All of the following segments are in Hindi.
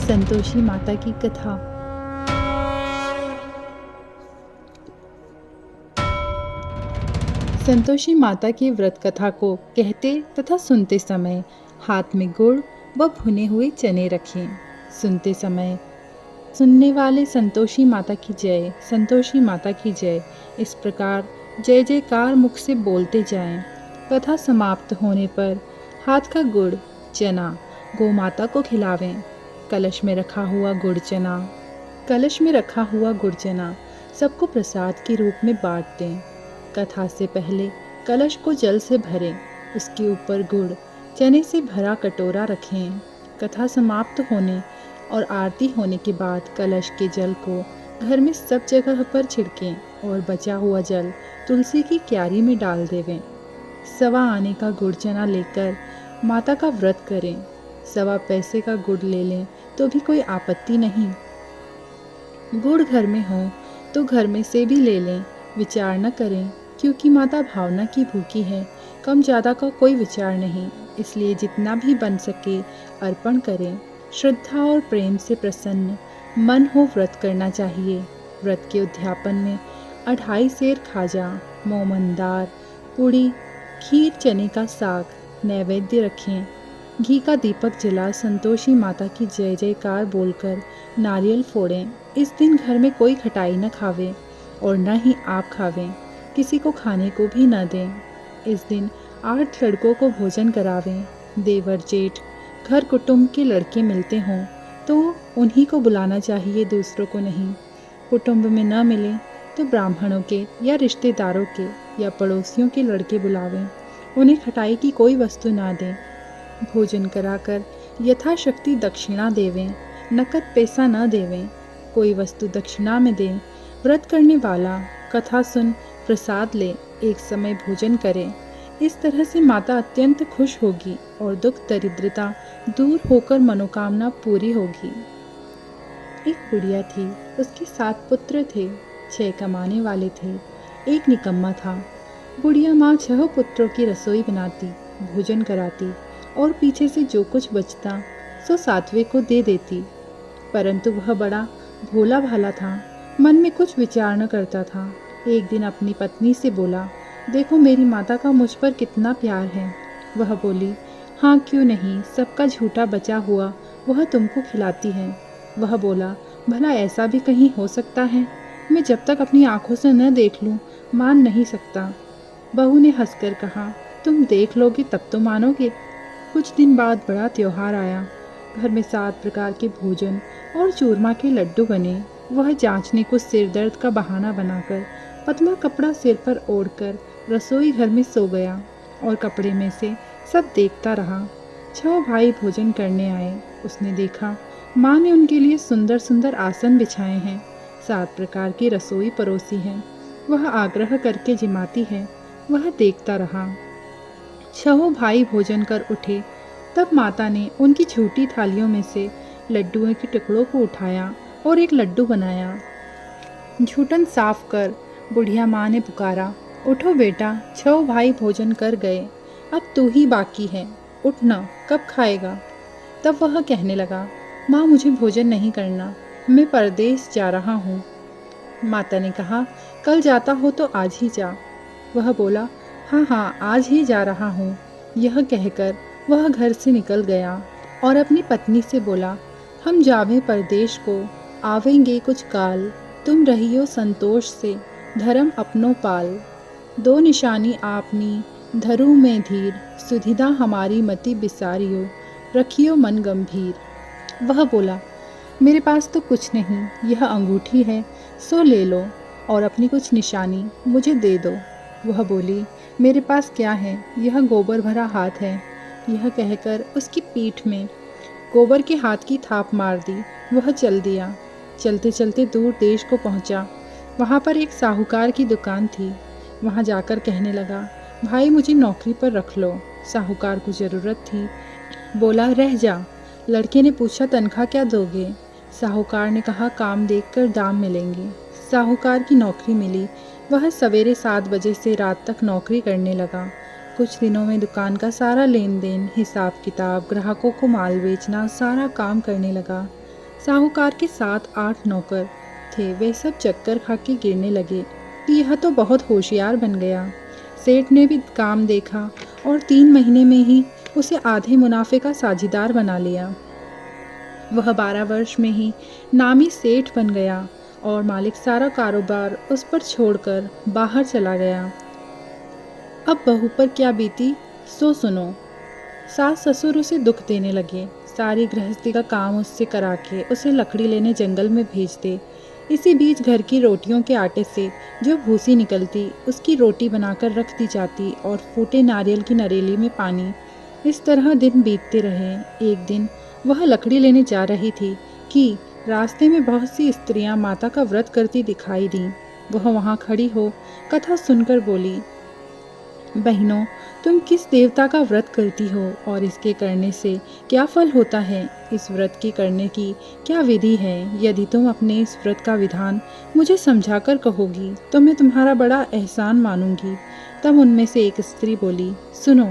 संतोषी माता की कथा। संतोषी माता की व्रत कथा को कहते तथा सुनते समय हाथ में गुड़ व भुने हुए चने रखें। सुनते समय सुनने वाले संतोषी माता की जय, संतोषी माता की जय, इस प्रकार जय जयकार मुख से बोलते जाएं। कथा समाप्त होने पर हाथ का गुड़ चना गौ माता को खिलावें। कलश में रखा हुआ गुड़ चना सबको प्रसाद के रूप में बांट दें। कथा से पहले कलश को जल से भरें, उसके ऊपर गुड़ चने से भरा कटोरा रखें। कथा समाप्त होने और आरती होने के बाद कलश के जल को घर में सब जगह पर छिड़कें और बचा हुआ जल तुलसी की क्यारी में डाल देवें। सवा आने का गुड़ चना लेकर माता का व्रत करें। सवा पैसे का गुड़ ले लें तो भी कोई आपत्ति नहीं। गुड़ घर में हो तो घर में से भी ले लें, विचार न करें, क्योंकि माता भावना की भूखी है। कम ज़्यादा का कोई विचार नहीं, इसलिए जितना भी बन सके अर्पण करें। श्रद्धा और प्रेम से प्रसन्न मन हो व्रत करना चाहिए। व्रत के उद्यापन में 2.5 सेर खाजा, मोमनदार, पूड़ी, खीर, चने का साग नैवेद्य रखें। घी का दीपक जला संतोषी माता की जय जयकार बोलकर नारियल फोड़ें। इस दिन घर में कोई खटाई न खावे और न ही आप खावें, किसी को खाने को भी न दें। इस दिन 8 लड़कों को भोजन करावें। देवर जेठ घर कुटुंब के लड़के मिलते हों तो उन्हीं को बुलाना चाहिए, दूसरों को नहीं। कुटुंब में न मिले तो ब्राह्मणों के या रिश्तेदारों के या पड़ोसियों के लड़के बुलावें। उन्हें खटाई की कोई वस्तु ना दें। भोजन कराकर यथाशक्ति दक्षिणा देवें, नकद पैसा न देवें, कोई वस्तु दक्षिणा में दें। व्रत करने वाला कथा सुन प्रसाद ले, एक समय भोजन करें। इस तरह से माता अत्यंत खुश होगी और दुख दरिद्रता दूर होकर मनोकामना पूरी होगी। एक बुढ़िया थी, उसके 7 पुत्र थे। 6 कमाने वाले थे, एक निकम्मा था। बुढ़िया माँ 6 पुत्रों की रसोई बनाती, भोजन कराती और पीछे से जो कुछ बचता सो 7वें को दे देती। परंतु वह बड़ा भोला भाला था, मन में कुछ विचार न करता था। एक दिन अपनी पत्नी से बोला, देखो मेरी माता का मुझ पर कितना प्यार है। वह बोली, हाँ क्यों नहीं, सबका झूठा बचा हुआ वह तुमको खिलाती है। वह बोला, भला ऐसा भी कहीं हो सकता है? मैं जब तक अपनी आंखों से न देख लूं मान नहीं सकता। बहू ने हंसकर कहा, तुम देख लोगे तब तो मानोगे। कुछ दिन बाद बड़ा त्योहार आया। घर में 7 प्रकार के भोजन और चूरमा के लड्डू बने। वह जांचने को सिर दर्द का बहाना बनाकर पतला कपड़ा सिर पर ओढ़कर रसोई घर में सो गया और कपड़े में से सब देखता रहा। 6 भाई भोजन करने आए। उसने देखा माँ ने उनके लिए सुंदर सुंदर आसन बिछाए हैं, 7 प्रकार की रसोई परोसी है। वह आग्रह करके जिमाती है। वह देखता रहा। 6 भाई भोजन कर उठे, तब माता ने उनकी छोटी थालियों में से लड्डुओं के टुकड़ों को उठाया और एक लड्डू बनाया। झूठन साफ कर बुढ़िया माँ ने पुकारा, उठो बेटा, 6 भाई भोजन कर गए, अब तू ही बाकी है, उठना, कब खाएगा? तब वह कहने लगा, माँ मुझे भोजन नहीं करना, मैं परदेश जा रहा हूँ। माता ने कहा, कल जाता हो तो आज ही जा। वह बोला, हाँ हाँ आज ही जा रहा हूँ। यह कहकर वह घर से निकल गया और अपनी पत्नी से बोला, हम जावें परदेश को, आवेंगे कुछ काल, तुम रहियो संतोष से, धर्म अपनो पाल। 2 निशानी आपनी धरू में धीर, सुधिदा हमारी मति बिसारियो, रखियो मन गंभीर। वह बोला, मेरे पास तो कुछ नहीं, यह अंगूठी है, सो ले लो और अपनी कुछ निशानी मुझे दे दो। वह बोली, मेरे पास क्या है, यह गोबर भरा हाथ है। यह कहकर उसकी पीठ में गोबर के हाथ की थाप मार दी। वह चल दिया। चलते चलते दूर देश को पहुंचा। वहां पर एक साहूकार की दुकान थी। वहां जाकर कहने लगा, भाई मुझे नौकरी पर रख लो। साहूकार को ज़रूरत थी। बोला, रह जा। लड़के ने पूछा, तनख्वाह क्या दोगे? साहूकार ने कहा, काम देखकर दाम मिलेंगे। साहूकार की नौकरी मिली। वह सवेरे 7 बजे से रात तक नौकरी करने लगा। कुछ दिनों में दुकान का सारा लेन देन, हिसाब किताब, ग्राहकों को माल बेचना, सारा काम करने लगा। साहूकार के 7-8 नौकर थे, वे सब चक्कर खा के गिरने लगे कि यह तो बहुत होशियार बन गया। सेठ ने भी काम देखा और 3 महीने में ही उसे आधे मुनाफे का साझीदार बना लिया। वह 12 वर्ष में ही नामी सेठ बन गया और मालिक सारा कारोबार उस पर छोड़कर बाहर चला गया। अब बहू पर क्या बीती सो सुनो। सास ससुर उसे दुख देने लगे, सारी गृहस्थी का काम उससे करा के उसे लकड़ी लेने जंगल में भेजते। इसी बीच घर की रोटियों के आटे से जो भूसी निकलती उसकी रोटी बनाकर रख दी जाती और फूटे नारियल की नरेली में पानी। इस तरह दिन बीतते रहे। एक दिन वह लकड़ी लेने जा रही थी कि रास्ते में बहुत सी स्त्रियां माता का व्रत करती दिखाई दी। वह वहां खड़ी हो कथा सुनकर बोली, बहनों, तुम किस देवता का व्रत करती हो और इसके करने से क्या फल होता है? इस व्रत की करने की क्या विधि है? यदि तुम अपने इस व्रत का विधान मुझे समझाकर कहोगी तो मैं तुम्हारा बड़ा एहसान मानूंगी। तब उनमें से एक स्त्री बोली, सुनो,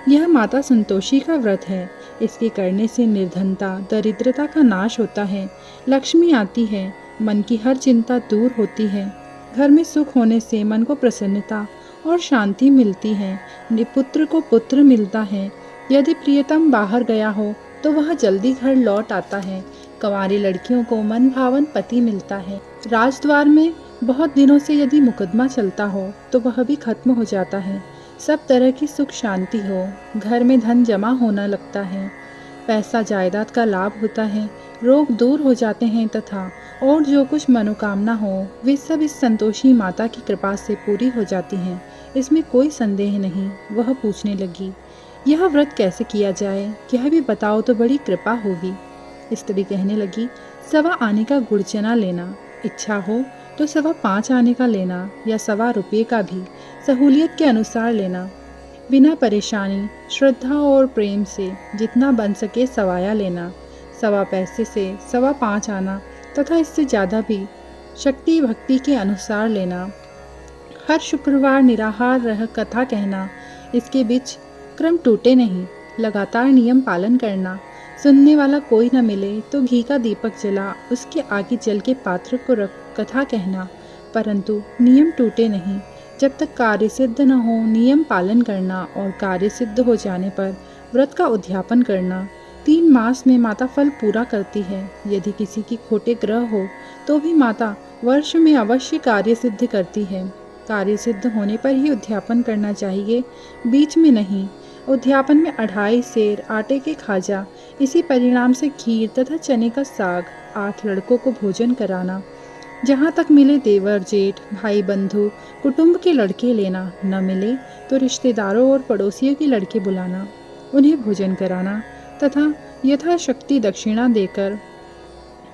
यह माता संतोषी का व्रत है। इसके करने से निर्धनता, दरिद्रता का नाश होता है, लक्ष्मी आती है, मन की हर चिंता दूर होती है, घर में सुख होने से मन को प्रसन्नता और शांति मिलती है, निपुत्र को पुत्र मिलता है, यदि प्रियतम बाहर गया हो तो वह जल्दी घर लौट आता है, कंवारी लड़कियों को मन भावन पति मिलता है, राजद्वार में बहुत दिनों से यदि मुकदमा चलता हो तो वह भी खत्म हो जाता है, सब तरह की सुख शांति हो, घर में धन जमा होना लगता है, पैसा जायदाद का लाभ होता है, रोग दूर हो जाते हैं तथा और जो कुछ मनोकामना हो वे सब इस संतोषी माता की कृपा से पूरी हो जाती हैं, इसमें कोई संदेह नहीं। वह पूछने लगी, यह व्रत कैसे किया जाए, यह भी बताओ तो बड़ी कृपा होगी। स्त्री कहने लगी, 1.25 आने का गुड़ चना लेना, इच्छा हो तो 5.25 आने का लेना या 1.25 रुपये का भी, सहूलियत के अनुसार लेना, बिना परेशानी, श्रद्धा और प्रेम से जितना बन सके सवाया लेना, 1.25 पैसे से 5.25 आना तथा इससे ज़्यादा भी शक्ति भक्ति के अनुसार लेना। हर शुक्रवार निराहार रह कथा कहना, इसके बीच क्रम टूटे नहीं, लगातार नियम पालन करना, सुनने वाला कोई न मिले तो घी का दीपक जला उसके आगे जल के पात्र को रख कथा कहना, परंतु नियम टूटे नहीं। जब तक कार्य सिद्ध न हो नियम पालन करना और कार्य सिद्ध हो जाने पर व्रत का उद्यापन करना। 3 मास में माता फल पूरा करती है। यदि किसी की खोटे ग्रह हो तो भी माता वर्ष में अवश्य कार्य सिद्ध करती है। कार्य सिद्ध होने पर ही उद्यापन करना चाहिए, बीच में नहीं। उद्यापन में 2.5 सेर आटे के खाजा, इसी परिणाम से खीर तथा चने का साग, 8 लड़कों को भोजन कराना, जहाँ तक मिले देवर जेठ भाई बंधु कुटुंब के लड़के लेना, न मिले तो रिश्तेदारों और पड़ोसियों के लड़के बुलाना, उन्हें भोजन कराना तथा यथाशक्ति दक्षिणा देकर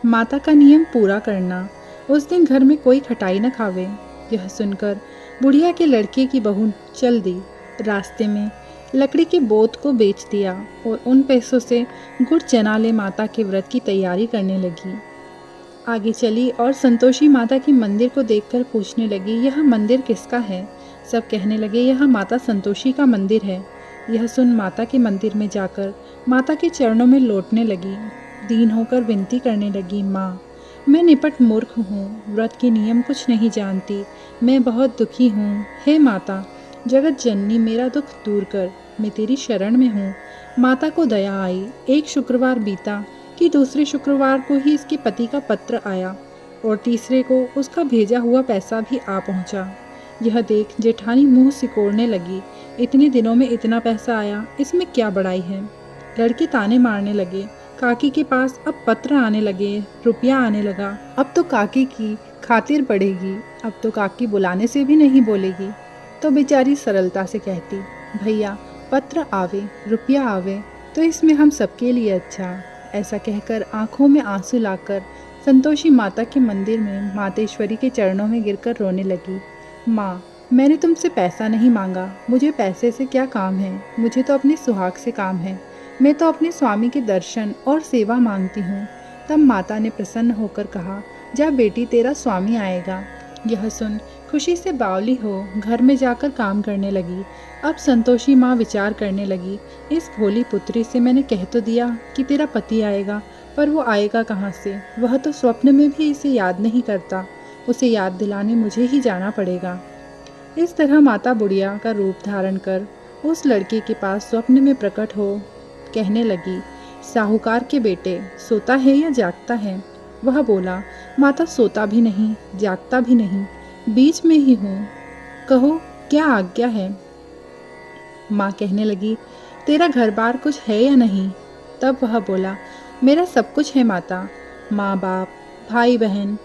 माता का नियम पूरा करना। उस दिन घर में कोई खटाई न खावे। यह सुनकर बुढ़िया के लड़के की बहू चल दी। रास्ते में लकड़ी के बोत को बेच दिया और उन पैसों से गुड़ चना ले माता के व्रत की तैयारी करने लगी। आगे चली और संतोषी माता के मंदिर को देखकर पूछने लगी, यह मंदिर किसका है? सब कहने लगे, यह माता संतोषी का मंदिर है। यह सुन माता के मंदिर में जाकर माता के चरणों में लौटने लगी। दीन होकर विनती करने लगी, माँ, मैं निपट मूर्ख हूँ, व्रत के नियम कुछ नहीं जानती, मैं बहुत दुखी हूँ। हे माता जगत जननी, मेरा दुख दूर कर, मैं तेरी शरण में हूँ। माता को दया आई। एक शुक्रवार बीता कि दूसरे शुक्रवार को ही इसके पति का पत्र आया और तीसरे को उसका भेजा हुआ पैसा भी आ पहुँचा। यह देख जेठानी मुंह सिकोड़ने लगी, इतने दिनों में इतना पैसा आया, इसमें क्या बड़ाई है। लड़के ताने मारने लगे। काकी के पास अब पत्र आने लगे, रुपया आने लगा। अब तो काकी की खातिर पड़ेगी, अब तो काकी बुलाने से भी नहीं बोलेगी। तो बेचारी सरलता से कहती, भैया पत्र आवे रुपया आवे तो इसमें हम सबके लिए अच्छा। ऐसा कहकर आंखों में आंसू लाकर संतोषी माता के मंदिर में मातेश्वरी के चरणों में गिरकर रोने लगी। माँ, मैंने तुमसे पैसा नहीं मांगा, मुझे पैसे से क्या काम है, मुझे तो अपने सुहाग से काम है, मैं तो अपने स्वामी के दर्शन और सेवा मांगती हूँ। तब माता ने प्रसन्न होकर कहा, जा बेटी, तेरा स्वामी आएगा। यह सुन खुशी से बावली हो घर में जाकर काम करने लगी। अब संतोषी माँ विचार करने लगी, इस भोली पुत्री से मैंने कह तो दिया कि तेरा पति आएगा, पर वो आएगा कहाँ से? वह तो स्वप्न में भी इसे याद नहीं करता। उसे याद दिलाने मुझे ही जाना पड़ेगा। इस तरह माता बुढ़िया का रूप धारण कर उस लड़के के पास स्वप्न में प्रकट हो कहने लगी, साहूकार के बेटे, सोता है या जागता है? वह बोला, माता सोता भी नहीं, जागता भी नहीं, बीच में ही हूँ। कहो क्या आज्ञा है? माँ कहने लगी, तेरा घर बार कुछ है या नहीं? तब वह बोला, मेरा सब कुछ है माता, माँ बाप, भाई बहन,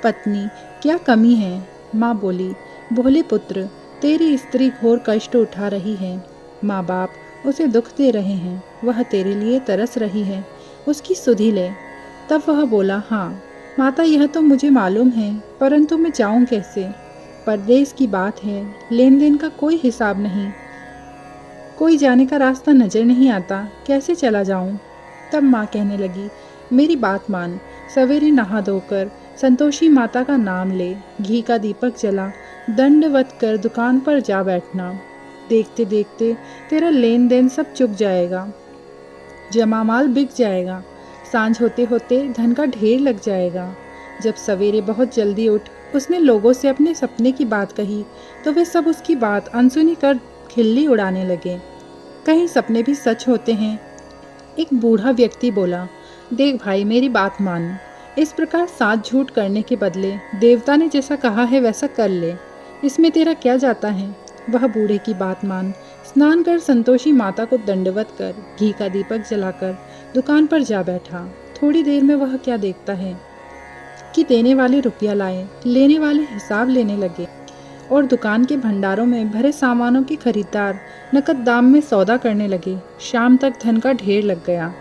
पत्नी, क्या कमी है? माँ बोली, भोले पुत्र, तेरी स्त्री घोर कष्ट उठा रही है। माँ बाप उसे दुख दे रहे हैं, वह तेरे लिए तरस रही है, उसकी सुधि ले। तब वह बोला, हाँ माता, यह तो मुझे मालूम है, परंतु मैं जाऊं कैसे? परदेश की बात है, लेन देन का कोई हिसाब नहीं, कोई जाने का रास्ता नजर नहीं आता, कैसे चला जाऊं? तब माँ कहने लगी, मेरी बात मान, सवेरे नहा धोकर संतोषी माता का नाम ले, घी का दीपक जला, दंडवत कर दुकान पर जा बैठना। देखते देखते तेरा लेन देन सब चुक जाएगा, जमा माल बिक जाएगा, सांझ होते होते धन का ढेर लग जाएगा। जब सवेरे बहुत जल्दी उठ उसने लोगों से अपने सपने की बात कही तो वे सब उसकी बात अनसुनी कर खिल्ली उड़ाने लगे। कहीं सपने भी सच होते हैं। एक बूढ़ा व्यक्ति बोला, देख भाई, मेरी बात मान, इस प्रकार साथ झूठ करने के बदले देवता ने जैसा कहा है वैसा कर ले, इसमें तेरा क्या जाता है? वह बूढ़े की बात मान स्नान कर संतोषी माता को दंडवत कर घी का दीपक जलाकर दुकान पर जा बैठा। थोड़ी देर में वह क्या देखता है कि देने वाले रुपया लाए, लेने वाले हिसाब लेने लगे और दुकान के भंडारों में भरे सामानों के खरीदार नकद दाम में सौदा करने लगे। शाम तक धन का ढेर लग गया।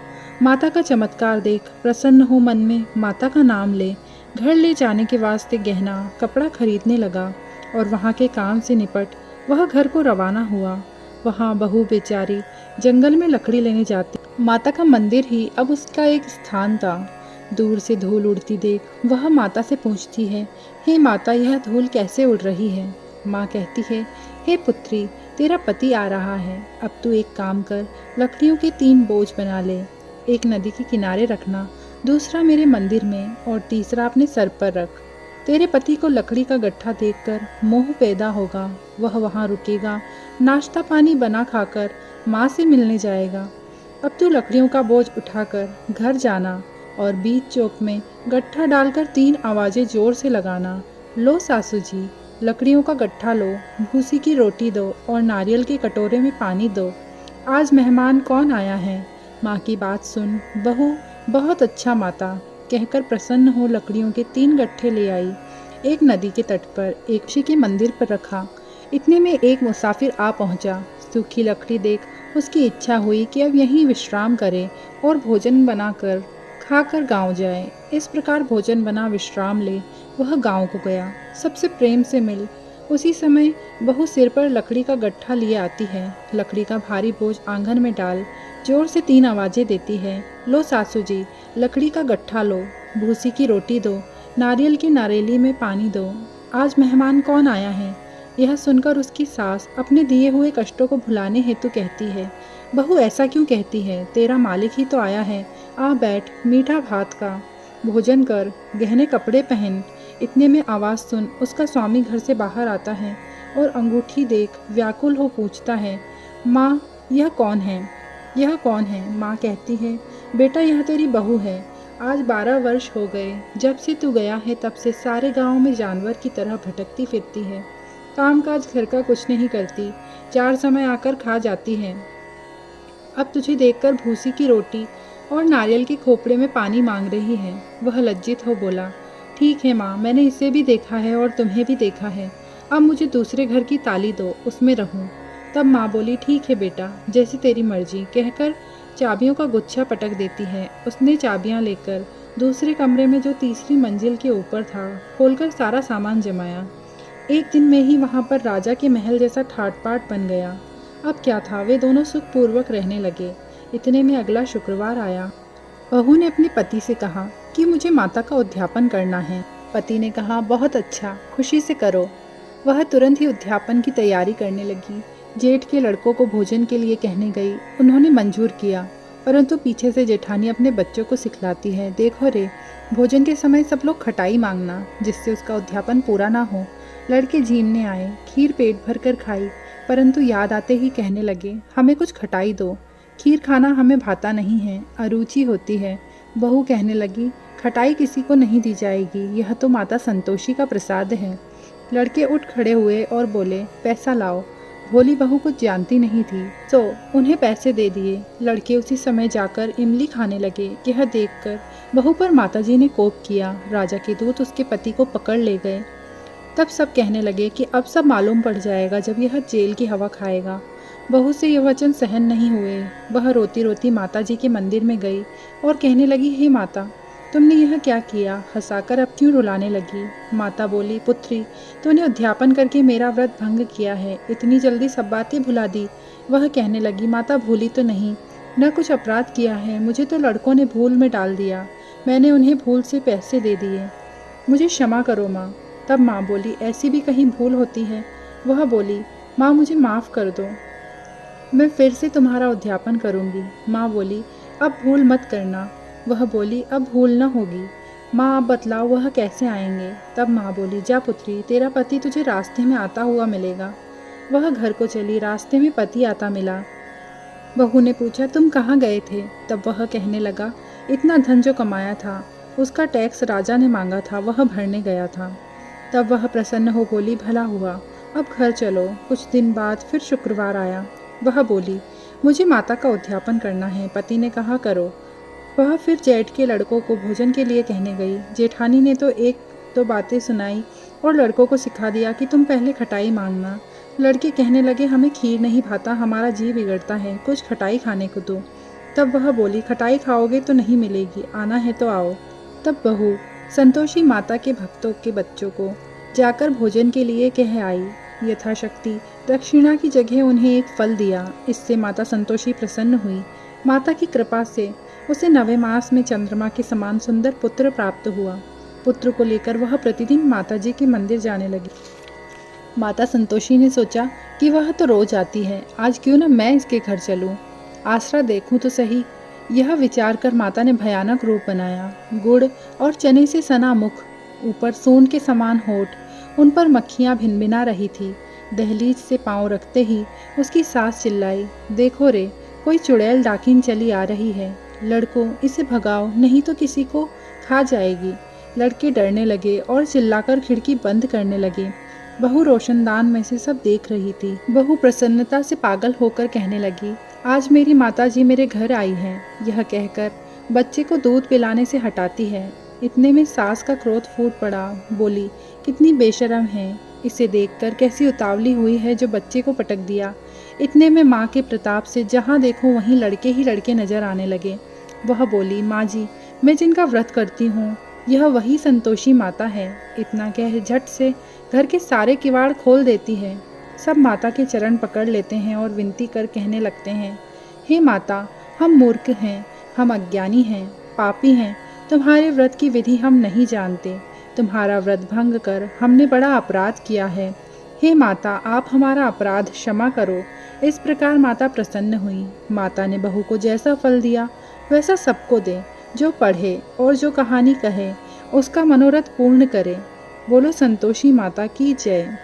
माता का चमत्कार देख प्रसन्न हो मन में माता का नाम ले घर ले जाने के वास्ते गहना कपड़ा खरीदने लगा और वहाँ के काम से निपट वह घर को रवाना हुआ। वहाँ बहू बेचारी जंगल में लकड़ी लेने जाती। माता का मंदिर ही अब उसका एक स्थान था। दूर से धूल उड़ती देख वह माता से पूछती है, हे माता, यह धूल कैसे उड़ रही है? माँ कहती है, हे पुत्री, तेरा पति आ रहा है, अब तू एक काम कर, लकड़ियों के 3 बोझ बना ले, एक नदी के किनारे रखना, दूसरा मेरे मंदिर में और तीसरा अपने सर पर रख। तेरे पति को लकड़ी का गट्ठा देखकर मोह पैदा होगा, वह वहाँ रुकेगा, नाश्ता पानी बना खाकर माँ से मिलने जाएगा। अब तू लकड़ियों का बोझ उठाकर घर जाना और बीच चौक में गट्ठा डालकर 3 आवाज़ें जोर से लगाना, लो सासू जी, लकड़ियों का गट्ठा लो, भूसी की रोटी दो और नारियल के कटोरे में पानी दो। आज मेहमान कौन आया है? माँ की बात सुन बहू, बहुत अच्छा माता, कहकर प्रसन्न हो लकड़ियों के 3 गट्ठे ले आई। एक नदी के तट पर एक ऋषि के मंदिर पर रखा। इतने में एक मुसाफिर आ पहुंचा। सूखी लकड़ी देख उसकी इच्छा हुई कि अब यहीं विश्राम करे और भोजन बनाकर खाकर गांव जाए। इस प्रकार भोजन बना विश्राम ले वह गांव को गया, सबसे प्रेम से मिल। उसी समय बहू सिर पर लकड़ी का गट्ठा लिए आती है। लकड़ी का भारी बोझ आंगन में डाल जोर से 3 आवाज़ें देती है, लो सासू जी, लकड़ी का गट्ठा लो, भूसी की रोटी दो, नारियल की नारेली में पानी दो। आज मेहमान कौन आया है? यह सुनकर उसकी सास अपने दिए हुए कष्टों को भुलाने हेतु कहती है, बहू ऐसा क्यों कहती है? तेरा मालिक ही तो आया है, आ बैठ, मीठा भात का भोजन कर, गहने कपड़े पहन। इतने में आवाज़ सुन उसका स्वामी घर से बाहर आता है और अंगूठी देख व्याकुल हो पूछता है, माँ यह कौन है? यह कौन है? माँ कहती है, बेटा यह तेरी बहू है। आज 12 वर्ष हो गए, जब से तू गया है तब से सारे गांव में जानवर की तरह भटकती फिरती है, कामकाज घर का कुछ नहीं करती, 4 समय आकर खा जाती है। अब तुझे देखकर भूसी की रोटी और नारियल के खोपड़े में पानी मांग रही है। वह लज्जित हो बोला, ठीक है माँ, मैंने इसे भी देखा है और तुम्हें भी देखा है, अब मुझे दूसरे घर की ताली दो, उसमें रहूं। तब माँ बोली, ठीक है बेटा, जैसी तेरी मर्जी, कहकर चाबियों का गुच्छा पटक देती है। उसने चाबियाँ लेकर दूसरे कमरे में जो तीसरी मंजिल के ऊपर था खोलकर सारा सामान जमाया। एक दिन में ही वहाँ पर राजा के महल जैसा ठाट-बाट बन गया। अब क्या था, वे दोनों सुखपूर्वक रहने लगे। इतने में अगला शुक्रवार आया। बहू ने अपने पति से कहा कि मुझे माता का उद्यापन करना है। पति ने कहा, बहुत अच्छा, खुशी से करो। वह तुरंत ही उद्यापन की तैयारी करने लगी। जेठ के लड़कों को भोजन के लिए कहने गई। उन्होंने मंजूर किया, परंतु पीछे से जेठानी अपने बच्चों को सिखलाती है, देखो रे, भोजन के समय सब लोग खटाई मांगना, जिससे उसका उद्यापन पूरा ना हो। लड़के झीमने आए, खीर पेट भर कर खाई, परंतु याद आते ही कहने लगे, हमें कुछ खटाई दो, खीर खाना हमें भाता नहीं है, अरुचि होती है। बहू कहने लगी, खटाई किसी को नहीं दी जाएगी, यह तो माता संतोषी का प्रसाद है। लड़के उठ खड़े हुए और बोले, पैसा लाओ। भोली बहू कुछ जानती नहीं थी, तो उन्हें पैसे दे दिए। लड़के उसी समय जाकर इमली खाने लगे। यह देखकर बहू पर माताजी ने कोप किया। राजा के दूत उसके पति को पकड़ ले गए। तब सब कहने लगे कि अब सब मालूम पड़ जाएगा जब यह जेल की हवा खाएगा। बहू से यह वचन सहन नहीं हुए। वह रोती रोती माताजी के मंदिर में गई और कहने लगी, हे माता, तुमने यह क्या किया? हंसाकर अब क्यों रुलाने लगी? माता बोली, पुत्री, तूने उद्यापन करके मेरा व्रत भंग किया है, इतनी जल्दी सब बातें भुला दी। वह कहने लगी, माता, भूली तो नहीं, न कुछ अपराध किया है, मुझे तो लड़कों ने भूल में डाल दिया, मैंने उन्हें भूल से पैसे दे दिए, मुझे क्षमा करो माँ। तब माँ बोली, ऐसी भी कहीं भूल होती है? वह बोली, माँ, मुझे माफ़ कर दो, मैं फिर से तुम्हारा उद्यापन करूँगी। माँ बोली, अब भूल मत करना। वह बोली, अब भूल न होगी। माँ, अब बतलाओ वह कैसे आएंगे? तब माँ बोली, जा पुत्री, तेरा पति तुझे रास्ते में आता हुआ मिलेगा। वह घर को चली। रास्ते में पति आता मिला। बहू ने पूछा, तुम कहाँ गए थे? तब वह कहने लगा, इतना धन जो कमाया था उसका टैक्स राजा ने मांगा था, वह भरने गया था। तब वह प्रसन्न हो बोली, भला हुआ, अब घर चलो। कुछ दिन बाद फिर शुक्रवार आया। वह बोली, मुझे माता का उद्यापन करना है। पति ने कहा, करो। वह फिर जेठ के लड़कों को भोजन के लिए कहने गई। जेठानी ने तो एक दो बातें सुनाई और लड़कों को सिखा दिया कि तुम पहले खटाई मांगना। लड़के कहने लगे, हमें खीर नहीं भाता, हमारा जी बिगड़ता है, कुछ खटाई खाने को दो। तब वह बोली, खटाई खाओगे तो नहीं मिलेगी, आना है तो आओ। तब बहू संतोषी माता के भक्तों के बच्चों को जाकर भोजन के लिए कह आई। यथाशक्ति दक्षिणा की जगह उन्हें एक फल दिया। इससे माता संतोषी प्रसन्न हुई। माता की कृपा से उसे 9वें मास में चंद्रमा के समान सुंदर पुत्र प्राप्त हुआ। पुत्र को लेकर वह प्रतिदिन माताजी के मंदिर जाने लगी। माता संतोषी ने सोचा कि वह तो रोज आती है, आज क्यों न मैं इसके घर चलूं, आसरा देखूं तो सही। यह विचार कर माता ने भयानक रूप बनाया। गुड़ और चने से सना मुख, ऊपर सून के समान होठ, उन पर मक्खियाँ भिनभिना रही थी। दहलीज से पांव रखते ही उसकी सास चिल्लाई, देखो रे, कोई चुड़ैल डाकिन चली आ रही है, लड़कों इसे भगाओ, नहीं तो किसी को खा जाएगी। लड़के डरने लगे और चिल्लाकर खिड़की बंद करने लगे। बहू रोशनदान में से सब देख रही थी। बहू प्रसन्नता से पागल होकर कहने लगी, आज मेरी माताजी मेरे घर आई हैं। यह कहकर बच्चे को दूध पिलाने से हटाती है। इतने में सास का क्रोध फूट पड़ा। बोली, कितनी बेशरम है, इसे देखकर कैसी उतावली हुई है जो बच्चे को पटक दिया। इतने में माँ के प्रताप से जहाँ देखो वहीं लड़के ही लड़के नजर आने लगे। वह बोली, माँ जी, मैं जिनका व्रत करती हूँ यह वही संतोषी माता है। इतना कह झट से घर के सारे किवाड़ खोल देती है। सब माता के चरण पकड़ लेते हैं और विनती कर कहने लगते हैं, हे माता, हम मूर्ख हैं, हम अज्ञानी हैं, पापी हैं, तुम्हारे व्रत की विधि हम नहीं जानते, तुम्हारा व्रत भंग कर हमने बड़ा अपराध किया है। हे माता, आप हमारा अपराध क्षमा करो। इस प्रकार माता प्रसन्न हुई। माता ने बहू को जैसा फल दिया वैसा सबको दे, जो पढ़े और जो कहानी कहे उसका मनोरथ पूर्ण करे। बोलो संतोषी माता की जय।